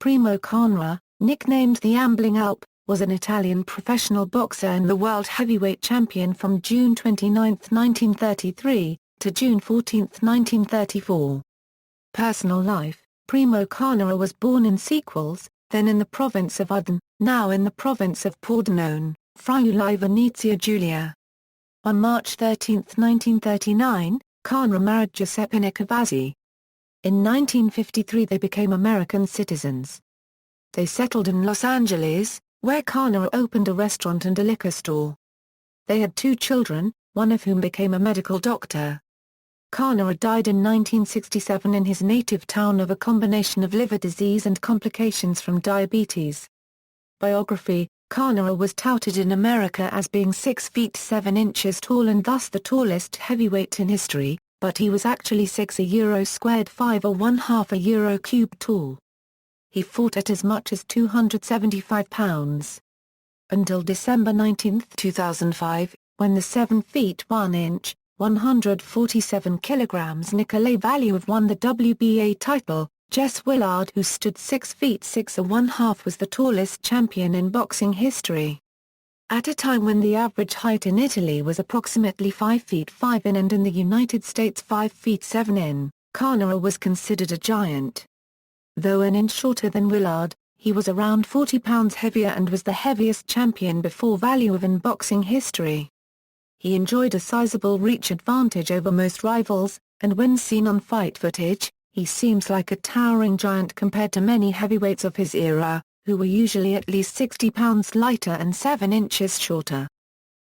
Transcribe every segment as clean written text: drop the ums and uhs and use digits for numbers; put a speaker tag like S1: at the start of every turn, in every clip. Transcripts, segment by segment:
S1: Primo Carnera, nicknamed the Ambling Alp, was an Italian professional boxer and the world heavyweight champion from June 29, 1933, to June 14, 1934. Personal life: Primo Carnera was born in Sequels, then in the province of Udine, now in the province of Pordenone, Friuli Venezia Giulia. On March 13, 1939, Carnera married Giuseppina Cavazzi. In 1953 they became American citizens. They settled in Los Angeles, where Carnera opened a restaurant and a liquor store. They had 2 children, one of whom became a medical doctor. Carnera died in 1967 in his native town of a combination of liver disease and complications from diabetes. Biography: Carnera was touted in America as being 6 feet 7 inches tall and thus the tallest heavyweight in history, but he was actually 6 squared 5 or 1/2 euro cube tall. He fought at as much as 275 pounds. Until December 19, 2005, when the 7 feet 1 inch, 147 kilograms Nicolay Valiev won the WBA title. Jess Willard, who stood 6 feet 6 or 1/2, was the tallest champion in boxing history. At a time when the average height in Italy was approximately 5 feet 5 in and in the United States 5 feet 7 in, Carnera was considered a giant. Though an inch shorter than Willard, he was around 40 pounds heavier and was the heaviest champion before Valiev in boxing history. He enjoyed a sizable reach advantage over most rivals, and when seen on fight footage, he seems like a towering giant compared to many heavyweights of his era, who were usually at least 60 pounds lighter and 7 inches shorter.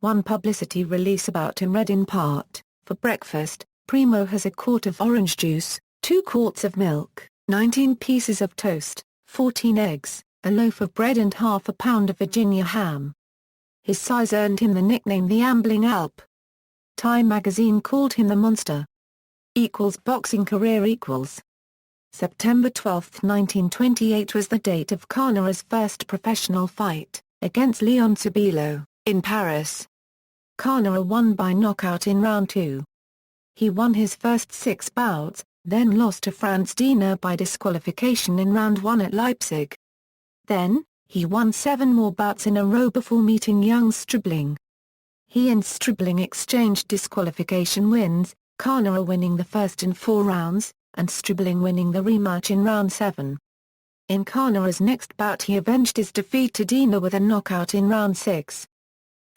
S1: One publicity release about him read in part, "For breakfast, Primo has a quart of orange juice, 2 quarts of milk, 19 pieces of toast, 14 eggs, a loaf of bread and half a pound of Virginia ham." His size earned him the nickname the Ambling Alp. Time magazine called him the Monster. Boxing career == September 12, 1928 was the date of Carnera's first professional fight, against Leon Sabilo, in Paris. Carnera won by knockout in round 2. He won his first 6 bouts, then lost to Franz Diener by disqualification in round 1 at Leipzig. Then, he won 7 more bouts in a row before meeting young Stribling. He and Stribling exchanged disqualification wins, Carnera winning the first in 4 rounds, and Stribling winning the rematch in round 7. In Carnera's next bout he avenged his defeat to Diener with a knockout in round 6.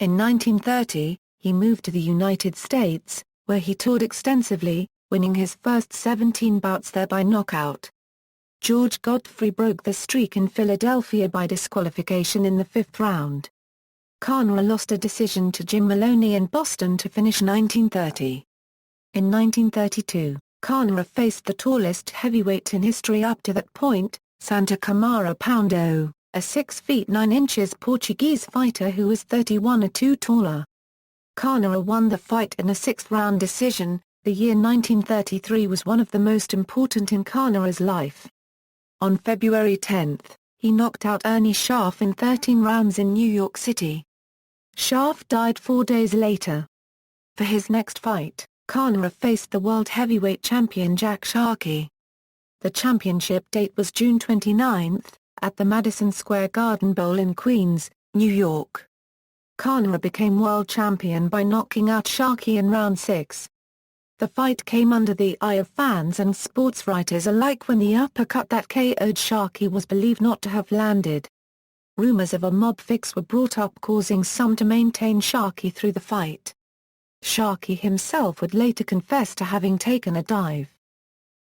S1: In 1930, he moved to the United States, where he toured extensively, winning his first 17 bouts there by knockout. George Godfrey broke the streak in Philadelphia by disqualification in the 5th round. Carnera lost a decision to Jim Maloney in Boston to finish 1930. In 1932, Carnera faced the tallest heavyweight in history up to that point, Santa Camara Poundo, a 6 feet 9 inches Portuguese fighter who was 31 or 2 taller. Carnera won the fight in a 6th-round decision. The year 1933 was one of the most important in Carnera's life. On February 10, he knocked out Ernie Scharf in 13 rounds in New York City. Scharf died 4 days later. For his next fight, Carnera faced the world heavyweight champion Jack Sharkey. The championship date was June 29, at the Madison Square Garden Bowl in Queens, New York. Carnera became world champion by knocking out Sharkey in round 6. The fight came under the eye of fans and sports writers alike when the uppercut that KO'd Sharkey was believed not to have landed. Rumors of a mob fix were brought up, causing some to maintain Sharkey through the fight. Sharkey himself would later confess to having taken a dive.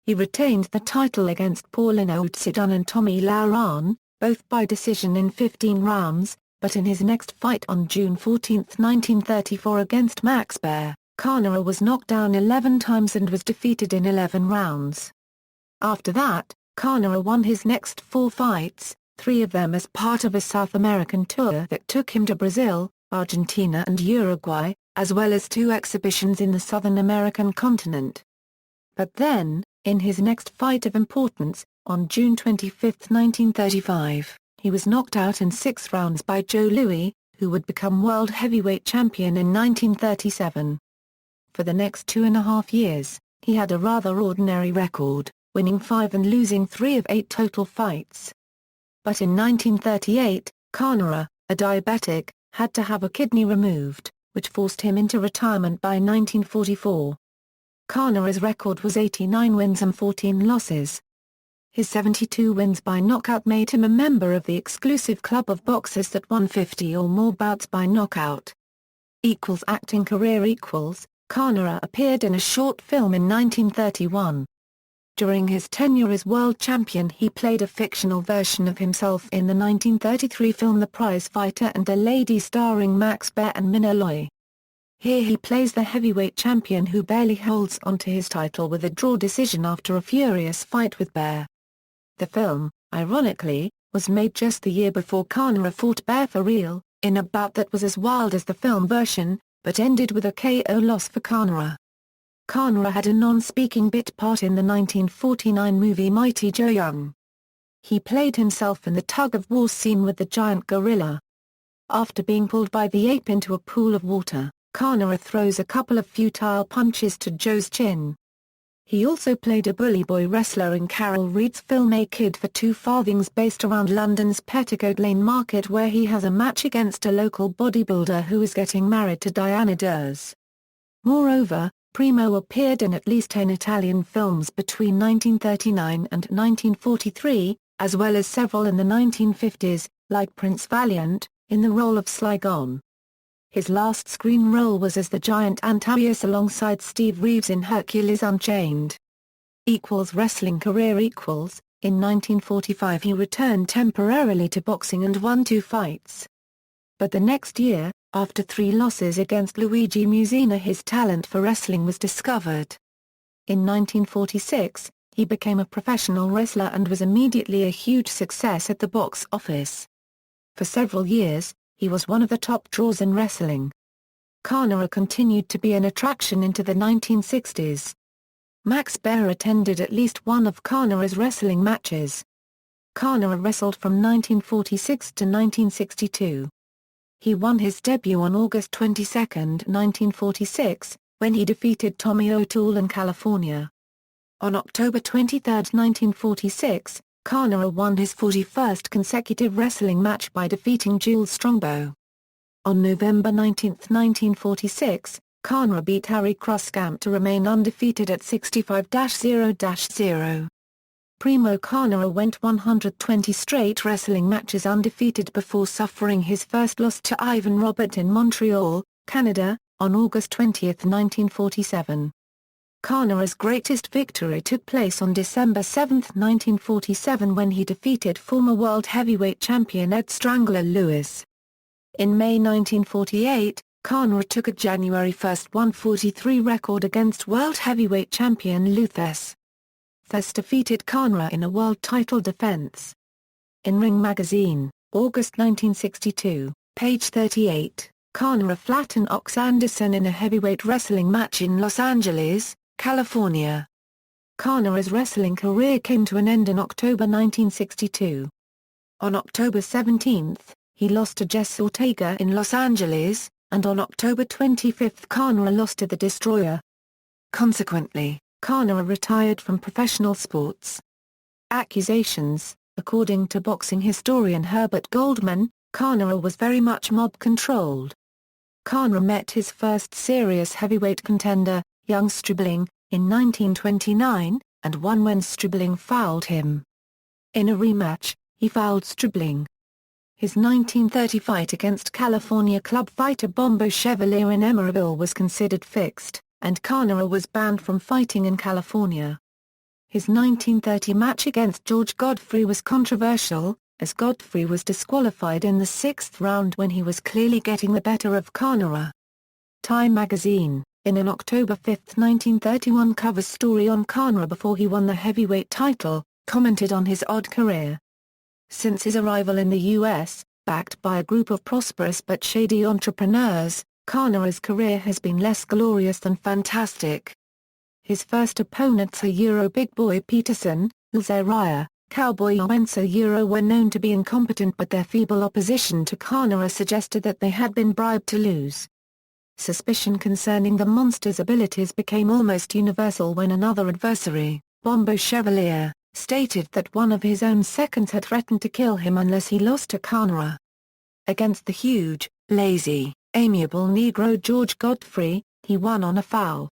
S1: He retained the title against Paulino Utsidun and Tommy Lauran, both by decision in 15 rounds, but in his next fight on June 14, 1934 against Max Baer, Carnera was knocked down 11 times and was defeated in 11 rounds. After that, Carnera won his next 4 fights, 3 of them as part of a South American tour that took him to Brazil, Argentina and Uruguay, as well as 2 exhibitions in the Southern American continent. But then, in his next fight of importance, on June 25, 1935, he was knocked out in 6 rounds by Joe Louis, who would become world heavyweight champion in 1937. For the next 2.5 years, he had a rather ordinary record, winning 5 and losing 3 of 8 total fights. but in 1938, Carnera, a diabetic, had to have a kidney removed, which forced him into retirement by 1944. Carnera's record was 89 wins and 14 losses. His 72 wins by knockout made him a member of the exclusive club of boxers that won 50 or more bouts by knockout. Acting career. Carnera appeared in a short film in 1931. During his tenure as world champion he played a fictional version of himself in the 1933 film The Prize Fighter and A Lady starring Max Baer and Minna Loy. Here he plays the heavyweight champion who barely holds onto his title with a draw decision after a furious fight with Baer. The film, ironically, was made just the year before Carnera fought Baer for real, in a bout that was as wild as the film version, but ended with a KO loss for Carnera. Carnera had a non-speaking bit part in the 1949 movie Mighty Joe Young. He played himself in the tug-of-war scene with the giant gorilla. After being pulled by the ape into a pool of water, Carnera throws a couple of futile punches to Joe's chin. He also played a bully boy wrestler in Carol Reed's film A Kid for Two Farthings based around London's Petticoat Lane Market where he has a match against a local bodybuilder who is getting married to Diana Durs. Moreover, Primo appeared in at least 10 Italian films between 1939 and 1943, as well as several in the 1950s, like Prince Valiant, in the role of Sligon. His last screen role was as the giant Antonius alongside Steve Reeves in Hercules Unchained. Wrestling career. In 1945 he returned temporarily to boxing and won 2 fights. But the next year, after 3 losses against Luigi Musina his talent for wrestling was discovered. In 1946, he became a professional wrestler and was immediately a huge success at the box office. For several years, he was one of the top draws in wrestling. Carnera continued to be an attraction into the 1960s. Max Baer attended at least one of Carnera's wrestling matches. Carnera wrestled from 1946 to 1962. He won his debut on August 22, 1946, when he defeated Tommy O'Toole in California. On October 23, 1946, Carnera won his 41st consecutive wrestling match by defeating Jules Strongbow. On November 19, 1946, Carnera beat Harry Kruskamp to remain undefeated at 65-0-0. Primo Carnera went 120 straight wrestling matches undefeated before suffering his first loss to Ivan Robert in Montreal, Canada, on August 20, 1947. Carnera's greatest victory took place on December 7, 1947 when he defeated former world heavyweight champion Ed Strangler Lewis. In May 1948, Carnera took a January 1, 143 record against world heavyweight champion Luthes. Thus defeated Carnera in a world title defense. In Ring Magazine, August 1962, page 38, Carnera flattened Ox Anderson in a heavyweight wrestling match in Los Angeles, California. Carnera's wrestling career came to an end in October 1962. On October 17, he lost to Jess Ortega in Los Angeles, and on October 25 Carnera lost to The Destroyer. Consequently, Carnera retired from professional sports. Accusations. According to boxing historian Herbert Goldman, Carnera was very much mob-controlled. Carnera met his first serious heavyweight contender, young Stribling, in 1929, and won when Stribling fouled him. In a rematch, he fouled Stribling. His 1930 fight against California club fighter Bombo Chevalier in Emeryville was considered fixed, and Carnera was banned from fighting in California. His 1930 match against George Godfrey was controversial, as Godfrey was disqualified in the 6th round when he was clearly getting the better of Carnera. Time magazine, in an October 5, 1931 cover story on Carnera before he won the heavyweight title, commented on his odd career. Since his arrival in the U.S., backed by a group of prosperous but shady entrepreneurs, Carnera's career has been less glorious than fantastic. His first opponents Big Boy Peterson, Zariah, Cowboy Owenso were known to be incompetent, but their feeble opposition to Carnera suggested that they had been bribed to lose. Suspicion concerning the monster's abilities became almost universal when another adversary, Bombo Chevalier, stated that one of his own seconds had threatened to kill him unless he lost to Carnera. Against the huge, lazy, amiable Negro George Godfrey, he won on a foul.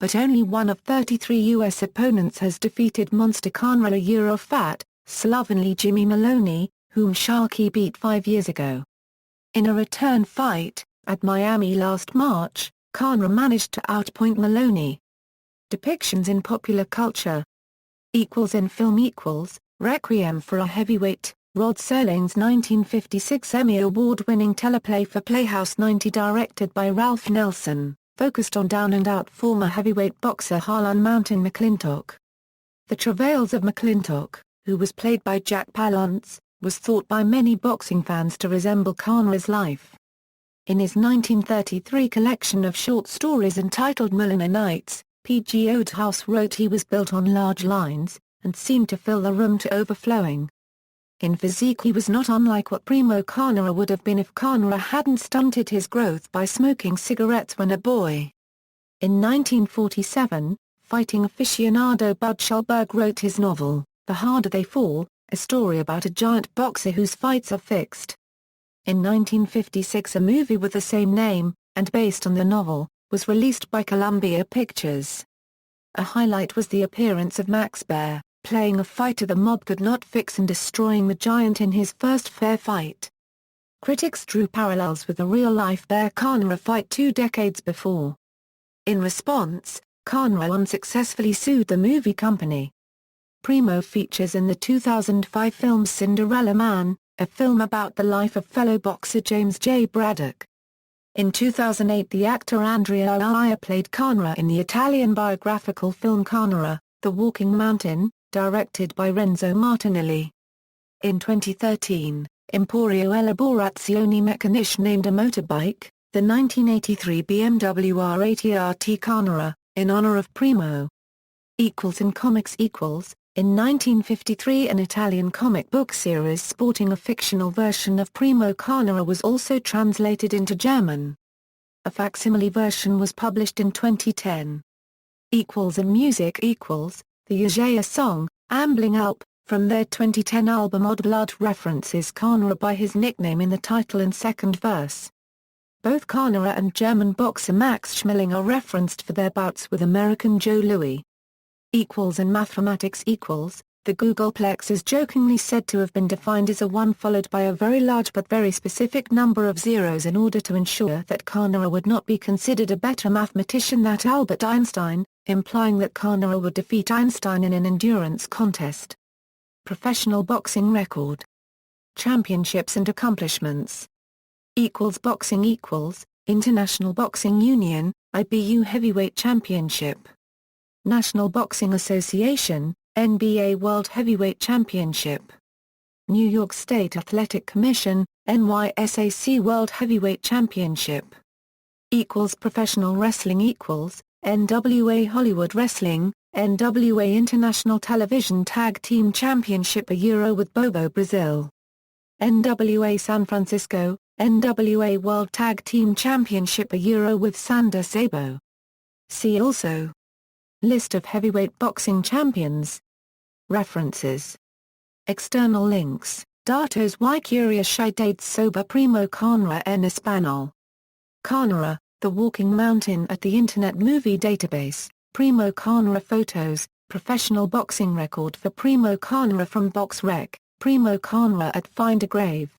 S1: But only one of 33 U.S. opponents has defeated Monster Carnera. Fat, slovenly Jimmy Maloney, whom Sharkey beat 5 years ago. In a return fight, at Miami last March, Carnera managed to outpoint Maloney. Depictions in popular culture. In film Requiem for a Heavyweight, Rod Serling's 1956 Emmy Award-winning teleplay for Playhouse 90 directed by Ralph Nelson, focused on down-and-out former heavyweight boxer Harlan Mountain McClintock. The travails of McClintock, who was played by Jack Palance, was thought by many boxing fans to resemble Carnera's life. In his 1933 collection of short stories entitled Mulliner Nights, P.G. Wodehouse wrote he was built on large lines, and seemed to fill the room to overflowing. In physique he was not unlike what Primo Carnera would have been if Carnera hadn't stunted his growth by smoking cigarettes when a boy. In 1947, fighting aficionado Bud Schulberg wrote his novel, The Harder They Fall, a story about a giant boxer whose fights are fixed. In 1956 a movie with the same name, and based on the novel, was released by Columbia Pictures. A highlight was the appearance of Max Baer, playing a fighter the mob could not fix and destroying the giant in his first fair fight. Critics drew parallels with the real-life Baer-Carnera fight 2 decades before. In response, Carnera unsuccessfully sued the movie company. Primo features in the 2005 film Cinderella Man, a film about the life of fellow boxer James J. Braddock. In 2008 the actor Andrea Aya played Carnera in the Italian biographical film Carnera, The Walking Mountain, directed by Renzo Martinelli. In 2013, Emporio Elaborazioni Meccaniche named a motorbike, the 1983 BMW R80 RT Carnera, in honor of Primo. In comics In 1953 an Italian comic book series sporting a fictional version of Primo Carnera was also translated into German. A facsimile version was published in 2010. In music the Yagaya song, Ambling Alp, from their 2010 album Odd Blood references Carnera by his nickname in the title and second verse. Both Carnera and German boxer Max Schmeling are referenced for their bouts with American Joe Louis. In mathematics the Googleplex is jokingly said to have been defined as a 1 followed by a very large but very specific number of zeros in order to ensure that Carnera would not be considered a better mathematician than Albert Einstein, implying that Carnera would defeat Einstein in an endurance contest. Professional boxing record. Championships and accomplishments. Boxing International Boxing Union, IBU Heavyweight Championship. National Boxing Association, NBA World Heavyweight Championship. New York State Athletic Commission, NYSAC World Heavyweight Championship. Professional Wrestling NWA Hollywood Wrestling, NWA International Television Tag Team Championship with Bobo Brazil. NWA San Francisco, NWA World Tag Team Championship with Sander Sabo. See also: List of heavyweight boxing champions. References. External links: Datos y Curiosidades sobre Primo Carnera en Español. Carnera, The Walking Mountain at the Internet Movie Database, Primo Carnera photos, professional boxing record for Primo Carnera from BoxRec, Primo Carnera at Find a Grave.